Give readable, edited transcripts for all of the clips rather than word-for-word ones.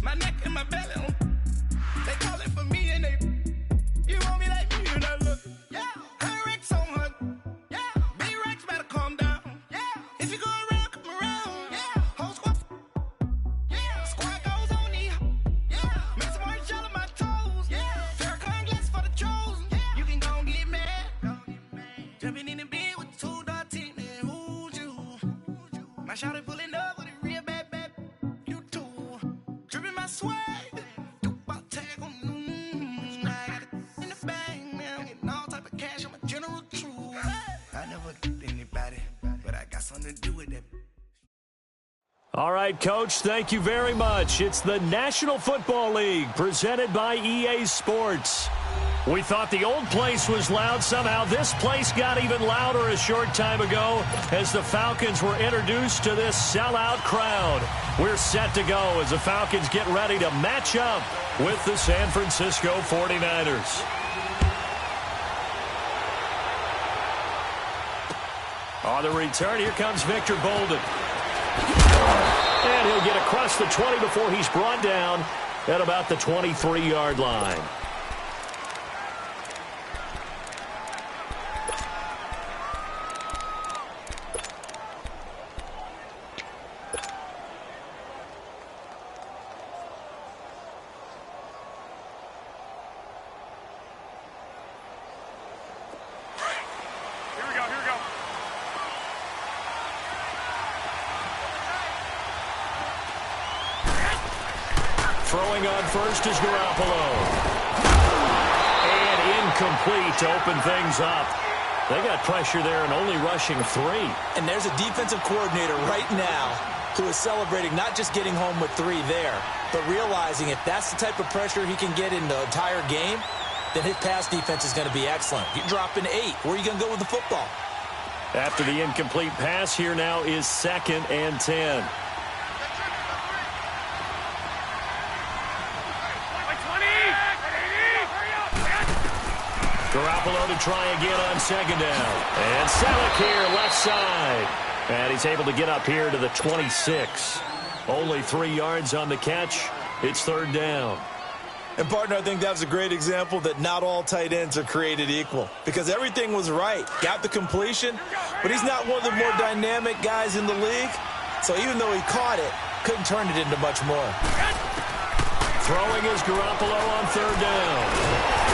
My neck and my belly, they call it for me and they, you want me like me and I look, yeah, her Rex on her, yeah, big Rex better calm down, yeah, if you go around, come around, yeah, whole squad, yeah, squad goes on me, yeah, make some more shell on my toes, yeah, Farrakhan gets for the chosen, yeah, you can go and get mad, jumping in the bed with the 2 dot team, and who's you, my shawty pulling up with a real bad, you too, dripping my swag. All right, Coach, thank you very much. It's the National Football League presented by EA Sports. We thought the old place was loud. Somehow this place got even louder a short time ago as the Falcons were introduced to this sellout crowd. We're set to go as the Falcons get ready to match up with the San Francisco 49ers. On the return, here comes Victor Bolden. And he'll get across the 20 before he's brought down at about the 23-yard line. Throwing on first is Garoppolo. And incomplete to open things up. They got pressure there and only rushing 3. And there's a defensive coordinator right now who is celebrating not just getting home with 3 there, but realizing if that's the type of pressure he can get in the entire game, then his pass defense is going to be excellent. You're dropping 8. Where are you going to go with the football? After the incomplete pass, here now is 2nd and 10. Garoppolo to try again on 2nd down. And Selleck here, left side. And he's able to get up here to the 26. Only 3 yards on the catch. It's 3rd down. And, partner, I think that was a great example that not all tight ends are created equal. Because everything was right. Got the completion, but he's not one of the more dynamic guys in the league. So even though he caught it, couldn't turn it into much more. Throwing is Garoppolo on 3rd down.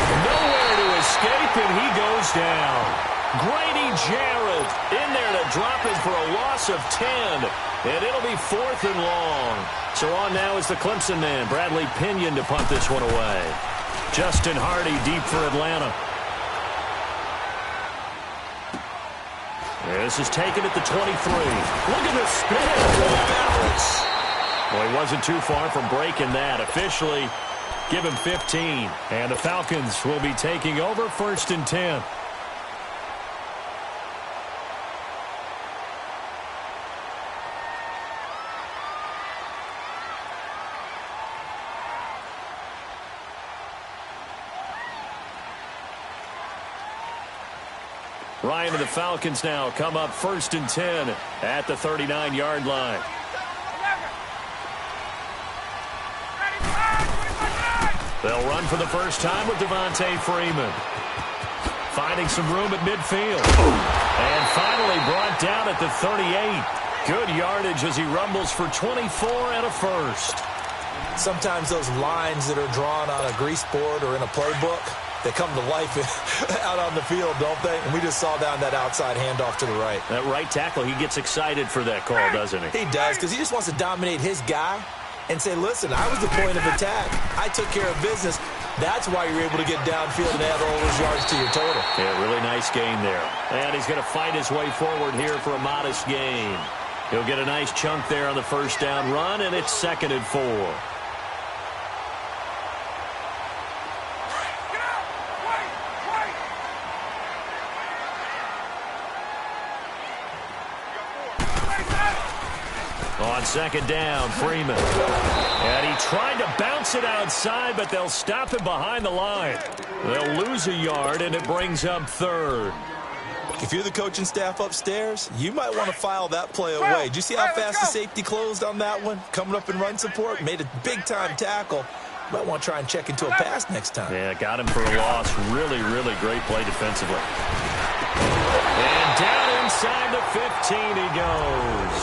Nowhere to escape, and he goes down. Grady Jarrett in there to drop it for a loss of 10. And it'll be 4th and long. So on now is the Clemson man, Bradley Pinion, to punt this one away. Justin Hardy deep for Atlanta. This is taken at the 23. Look at the spin. Balance. Well, he wasn't too far from breaking that. Officially, give him 15. And the Falcons will be taking over 1st and 10. Ryan and the Falcons now come up 1st and 10 at the 39-yard line. They'll run for the first time with Devontae Freeman. Finding some room at midfield. And finally brought down at the 38. Good yardage as he rumbles for 24 and a first. Sometimes those lines that are drawn on a grease board or in a playbook, they come to life out on the field, don't they? And we just saw down that outside handoff to the right. That right tackle, he gets excited for that call, doesn't he? He does, because he just wants to dominate his guy and say, listen, I was the point of attack. I took care of business. That's why you're able to get downfield and add all those yards to your total. Yeah, really nice gain there. And he's going to fight his way forward here for a modest gain. He'll get a nice chunk there on the first down run, and it's 2nd and 4. On 2nd down, Freeman. And he tried to bounce it outside, but they'll stop him behind the line. They'll lose a yard, and it brings up 3rd. If you're the coaching staff upstairs, you might want to file that play away. Did you see how fast the safety closed on that one? Coming up in run support, made a big-time tackle. Might want to try and check into a pass next time. Yeah, got him for a loss. Really, really great play defensively. And down inside the 15 he goes.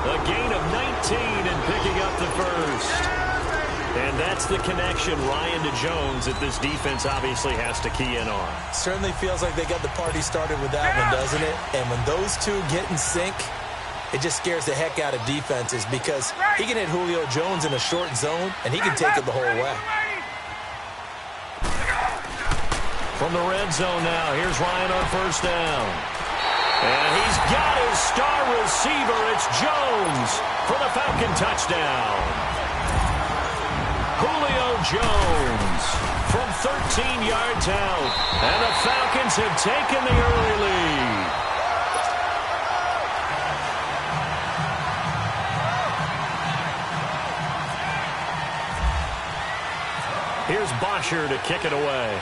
A gain of 19 and picking up the first. And that's the connection, Ryan, to Jones, that this defense obviously has to key in on. Certainly feels like they got the party started with that one, doesn't it? And when those two get in sync, it just scares the heck out of defenses because he can hit Julio Jones in a short zone, and he can take it the whole way. From the red zone now, here's Ryan on first down. And he's got his star receiver. It's Jones for the Falcon touchdown. Julio Jones from 13 yards out. And the Falcons have taken the early lead. Here's Bosher to kick it away.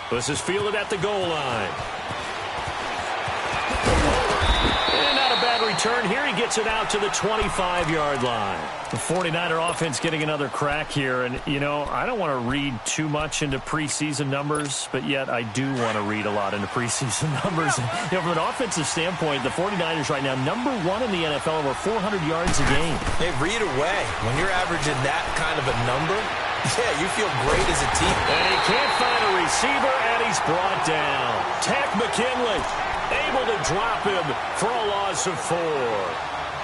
This is fielded at the goal line. And not a bad return here. He gets it out to the 25-yard line. The 49er offense getting another crack here. And, you know, I don't want to read too much into preseason numbers, but yet I do want to read a lot into preseason numbers. You know, from an offensive standpoint, the 49ers right now, number one in the NFL, over 400 yards a game. Hey, read away. When you're averaging that kind of a number, yeah, you feel great as a team. And he can't find a receiver, and he's brought down. Tech McKinley able to drop him for a loss of 4.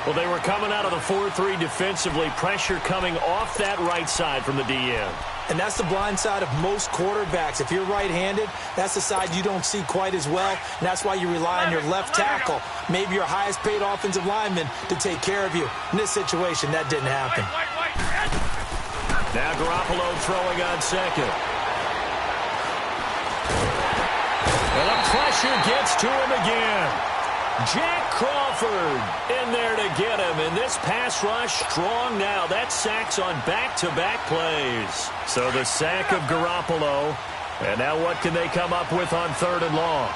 Well, they were coming out of the 4-3 defensively. Pressure coming off that right side from the DN. And that's the blind side of most quarterbacks. If you're right-handed, that's the side you don't see quite as well. And that's why you rely on your left tackle, maybe your highest-paid offensive lineman, to take care of you. In this situation, that didn't happen. Now Garoppolo throwing on second. And the pressure gets to him again. Jack Crawford in there to get him. And this pass rush strong now. That's sacks on back-to-back plays. So the sack of Garoppolo. And now what can they come up with on 3rd and long?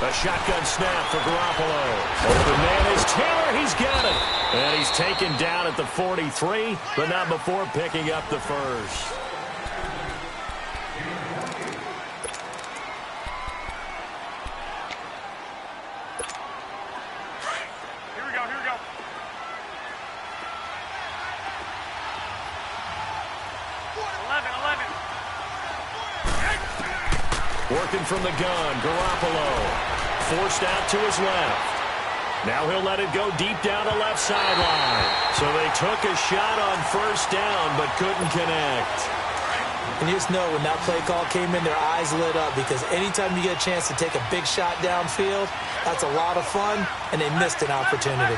A shotgun snap for Garoppolo. Open man is Taylor. He's got it. And he's taken down at the 43, but not before picking up the first. Here we go, here we go. Working from the gun, Garoppolo. Forced out to his left. Now he'll let it go deep down the left sideline. So they took a shot on first down, but couldn't connect. And you just know when that play call came in, their eyes lit up because anytime you get a chance to take a big shot downfield, that's a lot of fun, and they missed an opportunity.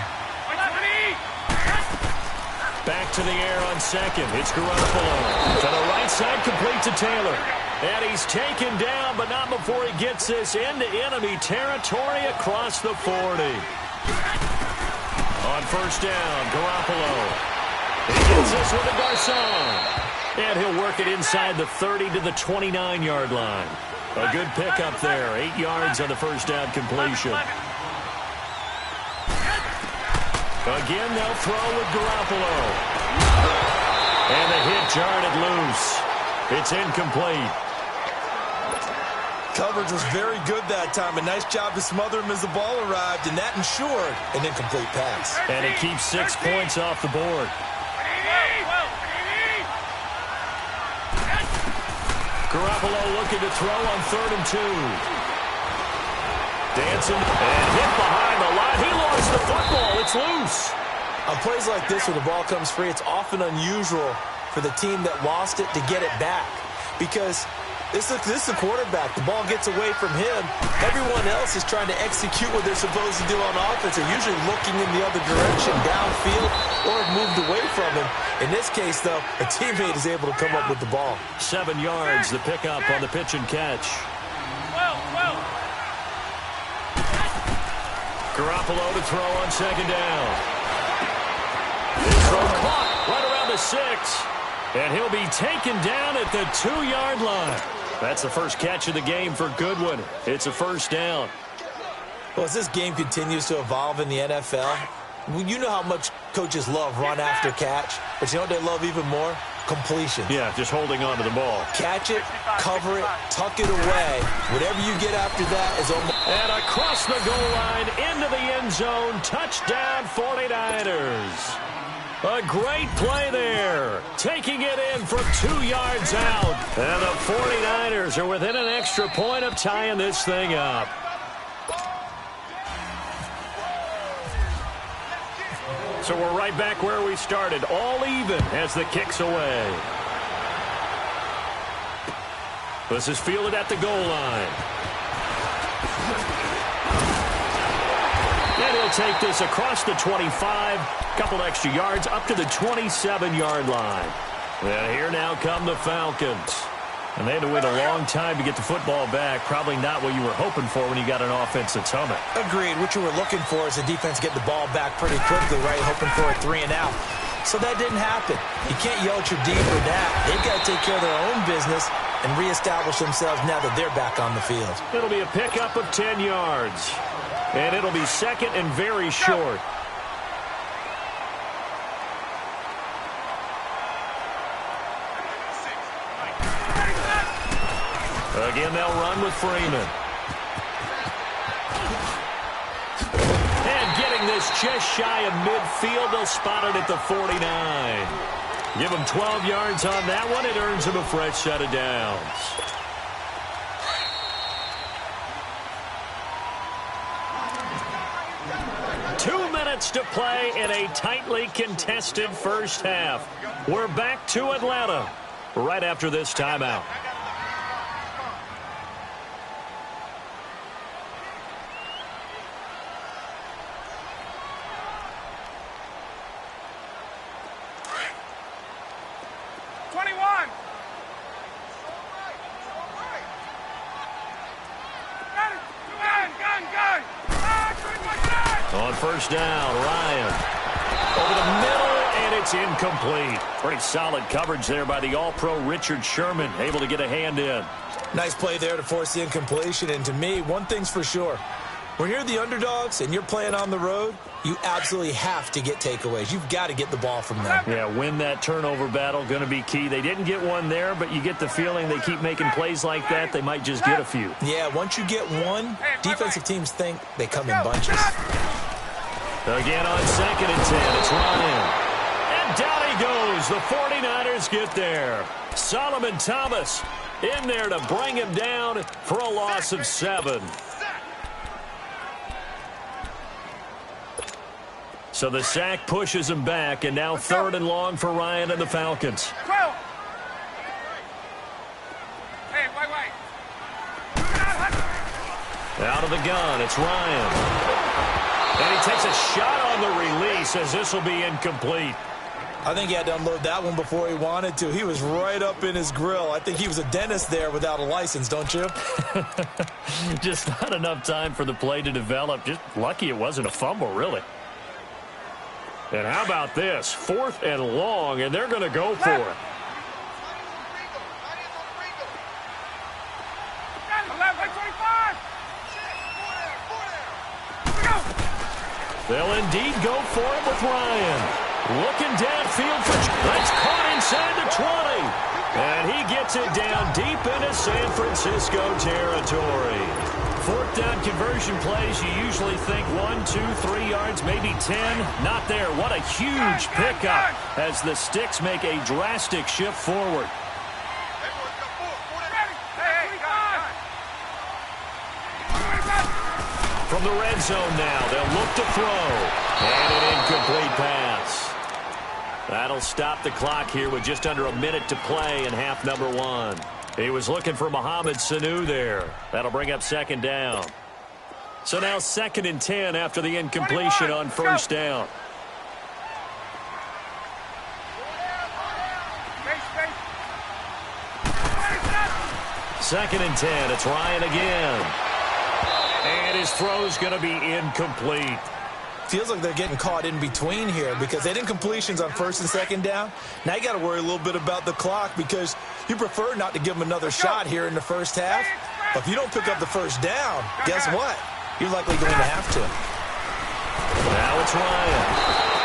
Back to the air on second. It's Garoppolo. To the right side, complete to Taylor. And he's taken down, but not before he gets this into enemy territory across the 40. On first down, Garoppolo. He gets this with a Garcon. And he'll work it inside the 30 to the 29-yard line. A good pickup there. 8 yards on the first down completion. Again, they'll throw with Garoppolo. And the hit jarred it loose. It's incomplete. Coverage was very good that time. A nice job to smother him as the ball arrived, and that ensured an incomplete pass. And it keeps 6 points off the board. Garoppolo looking to throw on 3rd and 2. Dancing and hit behind the line. He lost the football. It's loose. On plays like this where the ball comes free, it's often unusual for the team that lost it to get it back because this is the quarterback. The ball gets away from him. Everyone else is trying to execute what they're supposed to do on offense. They're usually looking in the other direction, downfield, or have moved away from him. In this case, though, a teammate is able to come up with the ball. 7 yards, the pickup on the pitch and catch. Garoppolo to throw on second down. His throw caught right around the 6. And he'll be taken down at the 2-yard line. That's the first catch of the game for Goodwin. It's a first down. Well, as this game continues to evolve in the NFL, you know how much coaches love run after catch, but you know what they love even more? Completion. Yeah, just holding on to the ball. Catch it, cover it, tuck it away. Whatever you get after that is almost... And across the goal line, into the end zone, touchdown 49ers. A great play there, taking it in from 2 yards out. And the 49ers are within an extra point of tying this thing up. So we're right back where we started, all even as the kick's away. This is fielded at the goal line. And he'll take this across the 25, couple extra yards up to the 27-yard line. And here now come the Falcons. And they had to wait a long time to get the football back. Probably not what you were hoping for when you got an offense that's humming. Agreed. What you were looking for is the defense get the ball back pretty quickly, right? Hoping for a 3 and out. So that didn't happen. You can't yell at your D for that. They've got to take care of their own business and reestablish themselves now that they're back on the field. It'll be a pickup of 10 yards. And it'll be second and very short. Again, they'll run with Freeman. And getting this just shy of midfield, they'll spot it at the 49. Give them 12 yards on that one. It earns them a fresh set of downs. To play in a tightly contested first half. We're back to Atlanta right after this timeout. On first down, Ryan. Over the middle, and it's incomplete. Pretty solid coverage there by the All-Pro Richard Sherman, able to get a hand in. Nice play there to force the incompletion. And to me, one thing's for sure. When you're the underdogs and you're playing on the road, you absolutely have to get takeaways. You've got to get the ball from them. Yeah, win that turnover battle, going to be key. They didn't get one there, but you get the feeling they keep making plays like that, they might just get a few. Yeah, once you get one, defensive teams think they come in bunches. Again on second and 10, it's Ryan. And down he goes. The 49ers get there. Solomon Thomas in there to bring him down for a loss of 7. So the sack pushes him back, and now 3rd and long for Ryan and the Falcons. Out of the gun, it's Ryan. And he takes a shot on the release as this will be incomplete. I think he had to unload that one before he wanted to. He was right up in his grill. I think he was a dentist there without a license, don't you? Just not enough time for the play to develop. Just lucky it wasn't a fumble, really. And how about this? 4th and long, and they're going to go for it. They'll indeed go for it with Ryan. Looking downfield for... That's caught inside the 20. And he gets it down deep into San Francisco territory. 4th down conversion plays, you usually think 1, 2, 3 yards, maybe 10. Not there. What a huge pickup as the Sticks make a drastic shift forward. From the red zone now, they'll look to throw. And an incomplete pass. That'll stop the clock here with just under a minute to play in half number 1. He was looking for Mohamed Sanu there. That'll bring up 2nd down. So now 2nd and 10 after the incompletion on first down. Second and 10. It's Ryan again. And his throw's going to be incomplete. Feels like they're getting caught in between here because they didn't completions on first and second down. Now you got to worry a little bit about the clock because you prefer not to give them another shot here in the first half. But if you don't pick up the first down, guess what? You're likely going to have to. Now it's Ryan.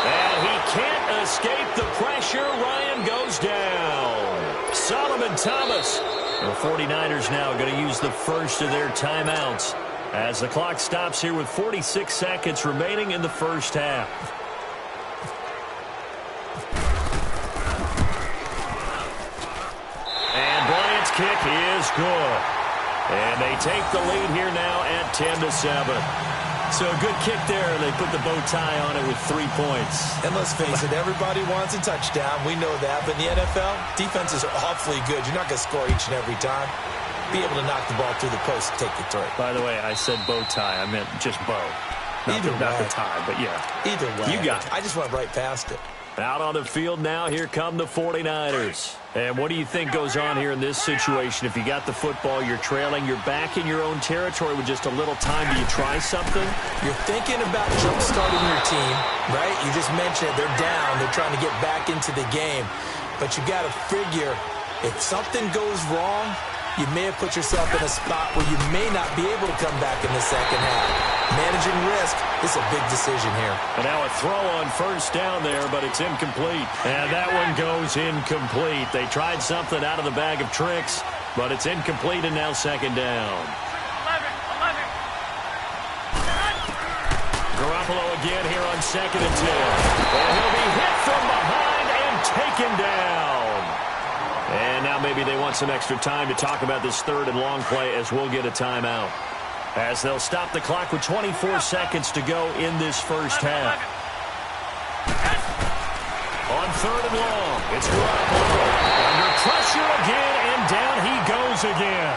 And he can't escape the pressure. Ryan goes down. Solomon Thomas. The 49ers now going to use the first of their timeouts as the clock stops here with 46 seconds remaining in the first half. And Bryant's kick is good. And they take the lead here now at 10-7. So a good kick there. They put the bow tie on it with 3 points. And let's face it, everybody wants a touchdown. We know that. But in the NFL, defenses are awfully good. You're not going to score each and every time. Be able to knock the ball through the post and take the throw. By the way, I said bow tie. I meant just bow. Not the tie, but yeah. Either way. You got it. I just went right past it. Out on the field now, here come the 49ers. And what do you think goes on here in this situation? If you got the football, you're trailing, you're back in your own territory with just a little time. Do you try something? You're thinking about jump-starting your team, right? You just mentioned it. They're down. They're trying to get back into the game. But you got to figure if something goes wrong, you may have put yourself in a spot where you may not be able to come back in the second half. Managing risk is a big decision here. And now a throw on first down there, but it's incomplete. And that one goes incomplete. They tried something out of the bag of tricks, but it's incomplete and now second down. 11. Garoppolo again here on 2nd and 10. And he'll be hit from behind and taken down. And now maybe they want some extra time to talk about this third and long play as we'll get a timeout. As they'll stop the clock with 24 seconds to go in this first half. On 3rd and long, it's Garoppolo. Under pressure again, and down he goes again.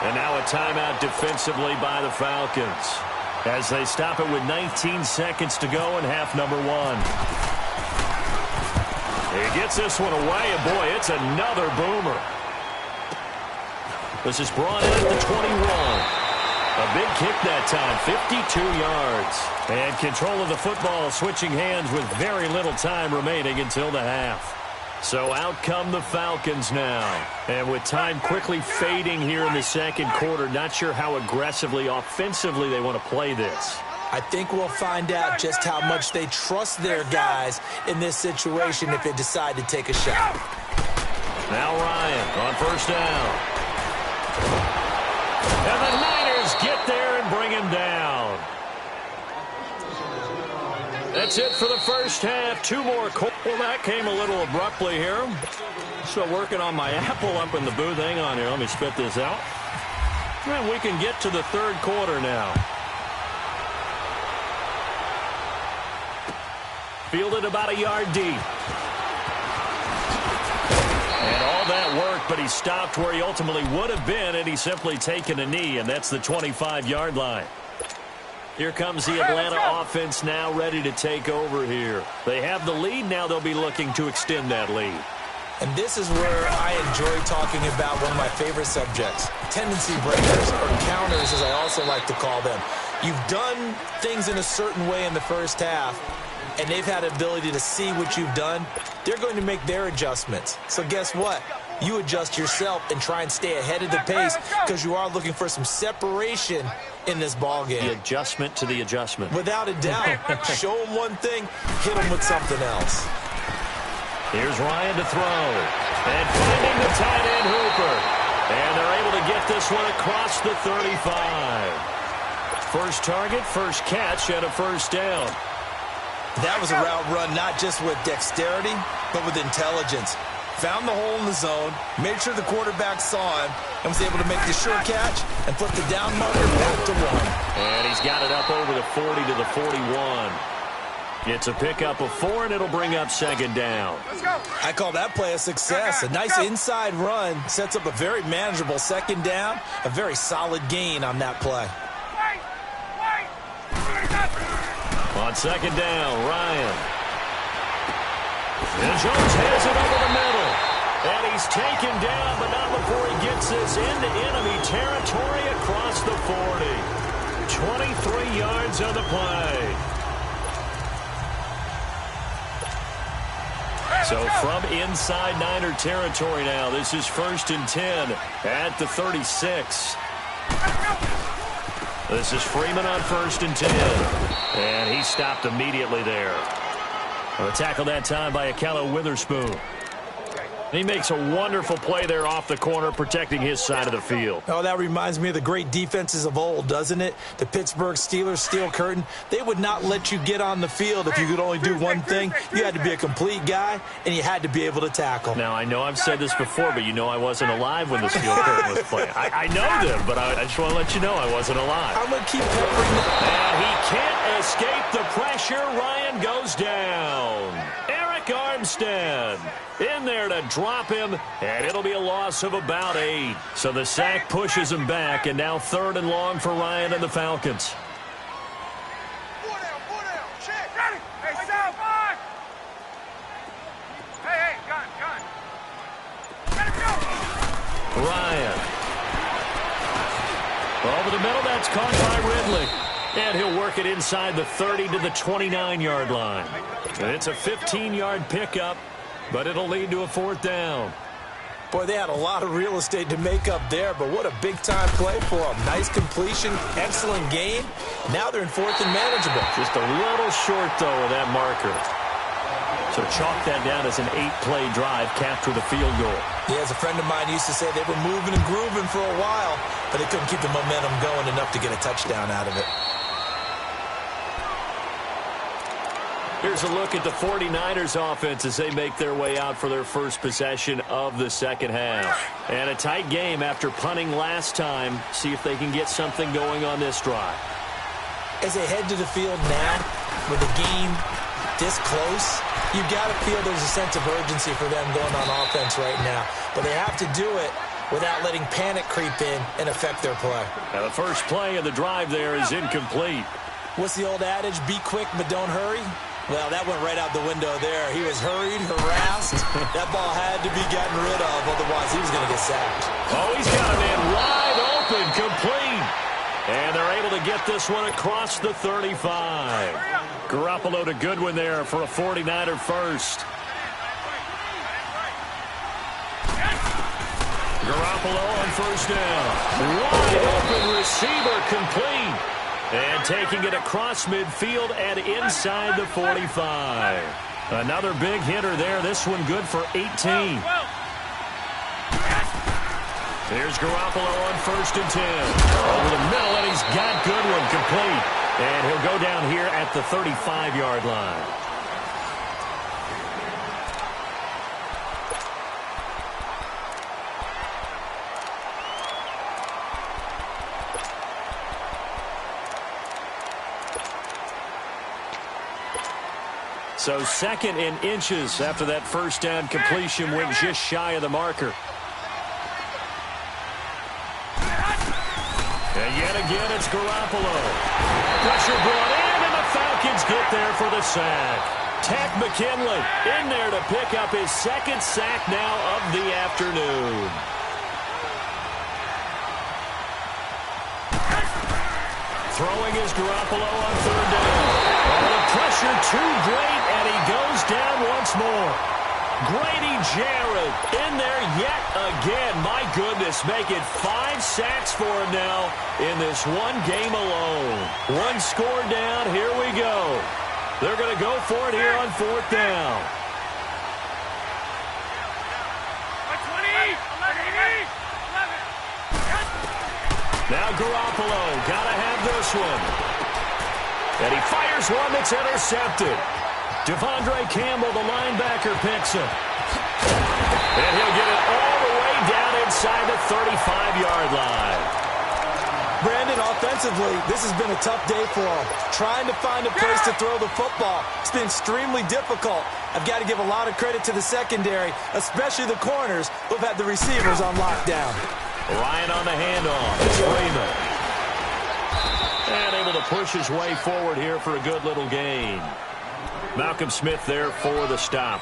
And now a timeout defensively by the Falcons as they stop it with 19 seconds to go in half number 1. He gets this one away, and boy, it's another boomer. This is brought in at the 21. A big kick that time, 52 yards. And control of the football switching hands with very little time remaining until the half. So out come the Falcons now. And with time quickly fading here in the second quarter, not sure how aggressively, offensively they want to play this. I think we'll find out just how much they trust their guys in this situation if they decide to take a shot. Now Ryan on first down. And the Niners get there and bring him down. That's it for the first half. 2 more. Well, that came a little abruptly here. Still working on my apple up in the booth. Hang on here. Let me spit this out. And we can get to the third quarter now. Fielded about a yard deep. And all that worked, but he stopped where he ultimately would have been, and he's simply taken a knee, and that's the 25-yard line. Here comes the Atlanta offense now ready to take over here. They have the lead. Now they'll be looking to extend that lead. And this is where I enjoy talking about one of my favorite subjects, tendency breakers, or counters, as I also like to call them. You've done things in a certain way in the first half, and they've had the ability to see what you've done. They're going to make their adjustments. So guess what? You adjust yourself and try and stay ahead of the pace because you are looking for some separation in this ball game. The adjustment to the adjustment. Without a doubt. Show them one thing, hit them with something else. Here's Ryan to throw. And finding the tight end Hooper. And they're able to get this one across the 35. First target, first catch, and a first down. That was a route run not just with dexterity, but with intelligence. Found the hole in the zone, made sure the quarterback saw him, and was able to make the sure catch and put the down marker back to 1. And he's got it up over the 40 to the 41. It's a pickup of 4, and it'll bring up second down. Let's go. I call that play a success. A nice inside run sets up a very manageable second down, a very solid gain on that play. On second down, Ryan. And Jones has it over the middle. And he's taken down, but not before he gets this into enemy territory across the 40. 23 yards on the play. So from inside Niner territory now, this is 1st and 10 at the 36. This is Freeman on 1st and 10. And he stopped immediately there. A tackle that time by Akello Witherspoon. He makes a wonderful play there off the corner, protecting his side of the field. Oh, that reminds me of the great defenses of old, doesn't it? The Pittsburgh Steelers steel curtain. They would not let you get on the field if you could only do one thing. You had to be a complete guy, and you had to be able to tackle. Now, I know I've said this before, but you know I wasn't alive when the steel curtain was playing. I know them, but I just want to let you know I wasn't alive. I'm going to keep peppering them. And he can't escape the pressure. Ryan goes down. Eric Armstead in there to drop him, and it'll be a loss of about 8. So the sack pushes him back, and now 3rd and long for Ryan and the Falcons. Four down, check. Ready. Hey, sound. Hey, gun. Let him go. Ryan. Over the middle, that's caught by Ridley. And he'll work it inside the 30 to the 29-yard line. And it's a 15-yard pickup, but it'll lead to a 4th down. Boy, they had a lot of real estate to make up there, but what a big-time play for them. Nice completion, excellent game. Now they're in 4th and manageable. Just a little short, though, of that marker. So chalk that down as an 8-play drive, capture the field goal. Yeah, as a friend of mine used to say, they were moving and grooving for a while, but they couldn't keep the momentum going enough to get a touchdown out of it. Here's a look at the 49ers offense as they make their way out for their first possession of the second half. And a tight game after punting last time. See if they can get something going on this drive. As they head to the field now, with the game this close, you've got to feel there's a sense of urgency for them going on offense right now. But they have to do it without letting panic creep in and affect their play. Now the first play of the drive there is incomplete. What's the old adage? Be quick, but don't hurry. Well, that went right out the window there. He was hurried, harassed. That ball had to be gotten rid of, otherwise he was going to get sacked. Oh, he's got him in wide open, complete. And they're able to get this one across the 35. Garoppolo to Goodwin there for a 49er first. Garoppolo on 1st down. Wide open receiver, complete. And taking it across midfield and inside the 45. Another big hitter there. This one good for 18. Here's Garoppolo on 1st and 10. Over the middle, and he's got Goodwin complete. And he'll go down here at the 35-yard line. So 2nd and inches after that first down completion went just shy of the marker. And yet again, it's Garoppolo. Pressure brought in, and the Falcons get there for the sack. Ted McKinley in there to pick up his 2nd sack now of the afternoon. Throwing is Garoppolo on 3rd down. Oh, the pressure too great, and he goes down once more. Grady Jarrett in there yet again. My goodness, make it 5 sacks for him now in this one game alone. One score down, here we go. They're going to go for it here on 4th down. Now Garoppolo, gotta have this one. And he fires one that's intercepted. Devondre Campbell, the linebacker, picks him. And he'll get it all the way down inside the 35-yard line. Brandon, offensively, this has been a tough day for him. Trying to find a place to throw the football. It's been extremely difficult. I've got to give a lot of credit to the secondary, especially the corners who've had the receivers on lockdown. Ryan on the handoff. It's Freeman. And able to push his way forward here for a good little gain. Malcolm Smith there for the stop.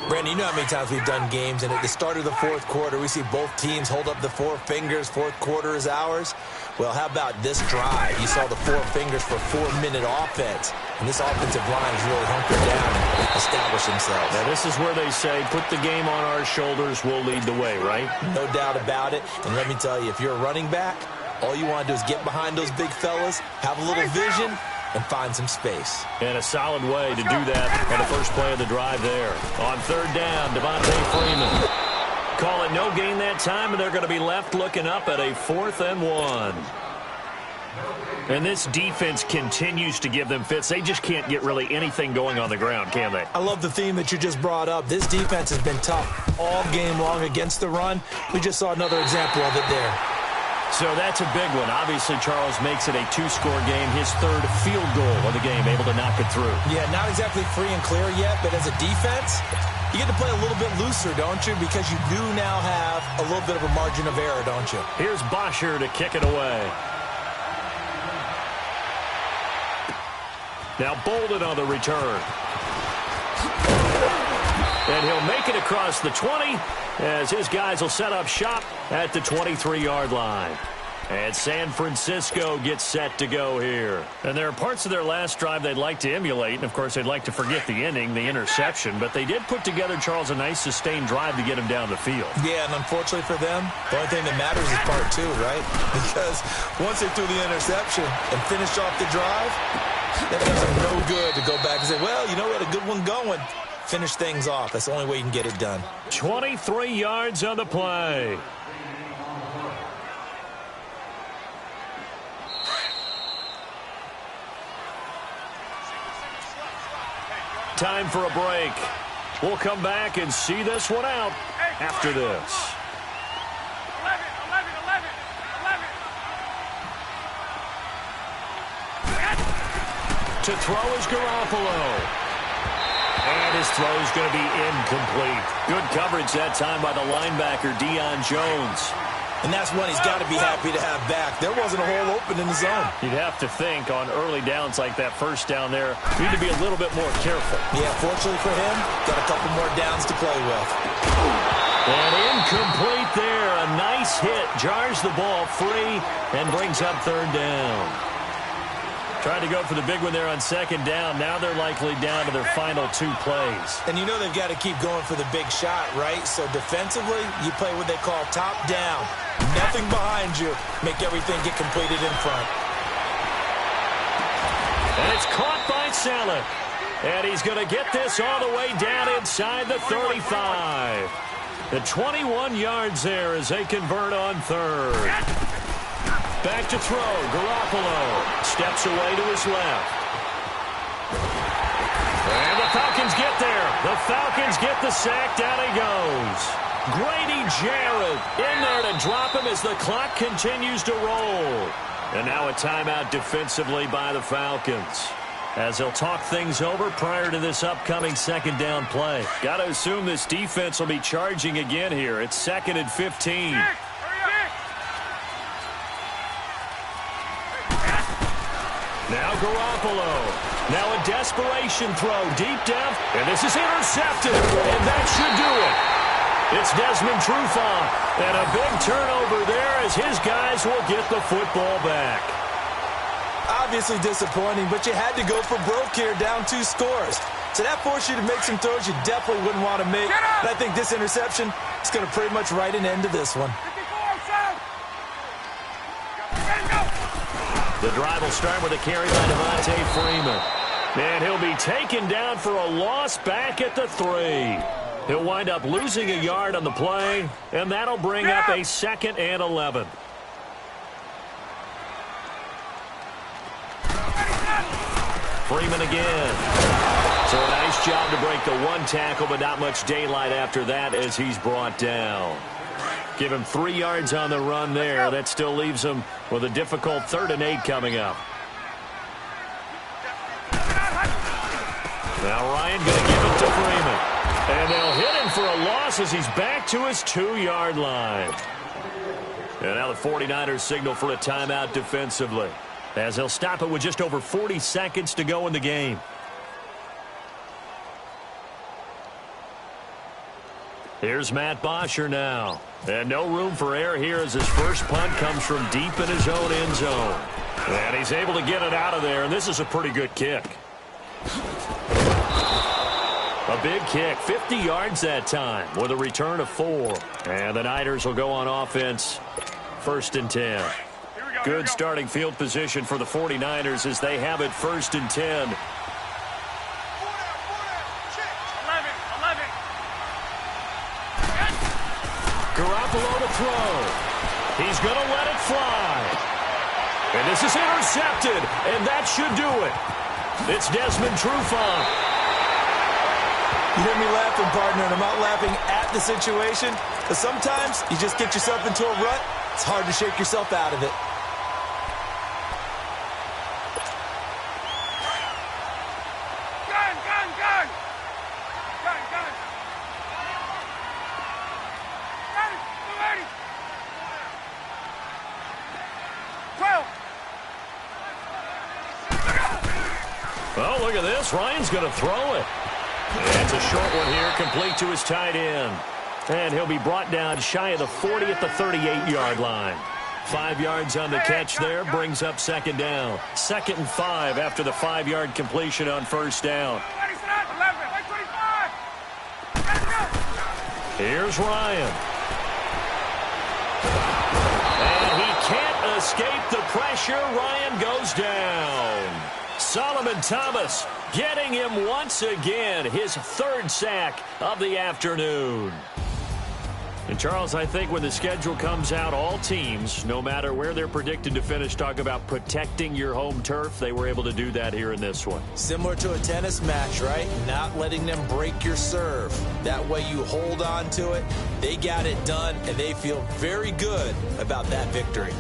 Brandon, you know how many times we've done games, and at the start of the fourth quarter, we see both teams hold up the four fingers, fourth quarter is ours. Well, how about this drive? You saw the four fingers for 4-minute offense, and this offensive line has really hunkered down and established themselves. Now, this is where they say, put the game on our shoulders, we'll lead the way, right? No doubt about it, and let me tell you, if you're a running back, all you want to do is get behind those big fellas, have a little vision, and find some space. And a solid way to do that on the first play of the drive there. On third down, Devontae Freeman. Call it no gain that time, and they're going to be left looking up at a 4th and 1. And this defense continues to give them fits. They just can't get really anything going on the ground, can they? I love the theme that you just brought up. This defense has been tough all game long against the run. We just saw another example of it there. So that's a big one. Obviously, Charles makes it a 2-score game. His 3rd field goal of the game, able to knock it through. Yeah, not exactly free and clear yet, but as a defense, you get to play a little bit looser, don't you? Because you do now have a little bit of a margin of error, don't you? Here's Bosher to kick it away. Now Bolden on the return. And he'll make it across the 20 as his guys will set up shop at the 23-yard line. And San Francisco gets set to go here. And there are parts of their last drive they'd like to emulate. And, of course, they'd like to forget the ending, the interception. But they did put together, Charles, a nice sustained drive to get him down the field. Yeah, and unfortunately for them, the only thing that matters is part 2, right? Because once they threw the interception and finished off the drive, that does them no good to go back and say, well, you know, we had a good one going. Finish things off. That's the only way you can get it done. 23 yards on the play. Time for a break. We'll come back and see this one out after this. 11. To throw is Garoppolo. And his throw is going to be incomplete. Good coverage that time by the linebacker, Deion Jones. And that's one he's got to be happy to have back. There wasn't a hole open in the zone. You'd have to think on early downs like that first down there, you need to be a little bit more careful. Yeah, fortunately for him, got a couple more downs to play with. And incomplete there. A nice hit. Jars the ball free and brings up 3rd down. Tried to go for the big one there on 2nd down. Now they're likely down to their final 2 plays. And you know they've got to keep going for the big shot, right? So defensively, you play what they call top down. Nothing behind you. Make everything get completed in front. And it's caught by Saleh. And he's going to get this all the way down inside the 35. The 21 yards there as they convert on 3rd. Back to throw. Garoppolo steps away to his left. And the Falcons get there. The Falcons get the sack. Down he goes. Grady Jarrett in there to drop him as the clock continues to roll. And now a timeout defensively by the Falcons, as they'll talk things over prior to this upcoming 2nd down play. Got to assume this defense will be charging again here. It's 2nd and 15. Now Garoppolo. Now a desperation throw deep down. And this is intercepted. And that should do it. It's Desmond Trufant. And a big turnover there as his guys will get the football back. Obviously disappointing, but you had to go for broke here, down 2 scores. So that forced you to make some throws you definitely wouldn't want to make. And I think this interception is going to pretty much write an end to this one. The drive will start with a carry by Devontae Freeman. And he'll be taken down for a loss back at the 3. He'll wind up losing a yard on the play, and that'll bring up a 2nd and 11. Freeman again. So a nice job to break the 1 tackle, but not much daylight after that as he's brought down. Give him 3 yards on the run there. That still leaves him with a difficult 3rd and 8 coming up. Now Ryan going to give it to Freeman. And they'll hit him for a loss as he's back to his 2-yard line. And now the 49ers signal for a timeout defensively, as they'll stop it with just over 40 seconds to go in the game. Here's Matt Bosher now. And no room for error here as his first punt comes from deep in his own end zone. And he's able to get it out of there, and this is a pretty good kick. A big kick, 50 yards that time with a return of 4. And the Niners will go on offense, 1st and 10. Good starting field position for the 49ers as they have it 1st and 10. Garoppolo to throw. He's going to let it fly. And this is intercepted, and that should do it. It's Desmond Trufant. You hear me laughing, partner, and I'm not laughing at the situation. But sometimes you just get yourself into a rut. It's hard to shake yourself out of it. Oh, look at this. Ryan's going to throw it. That's a short one here, complete to his tight end. And he'll be brought down shy of the 40 at the 38-yard line. 5 yards on the catch there, brings up 2nd down. 2nd and 5 after the 5-yard completion on 1st down. Here's Ryan. And he can't escape the pressure. Ryan goes down. Solomon Thomas getting him once again, his 3rd sack of the afternoon. And, Charles, I think when the schedule comes out, all teams, no matter where they're predicted to finish, talk about protecting your home turf. They were able to do that here in this one. Similar to a tennis match, right? Not letting them break your serve. That way you hold on to it. They got it done, and they feel very good about that victory.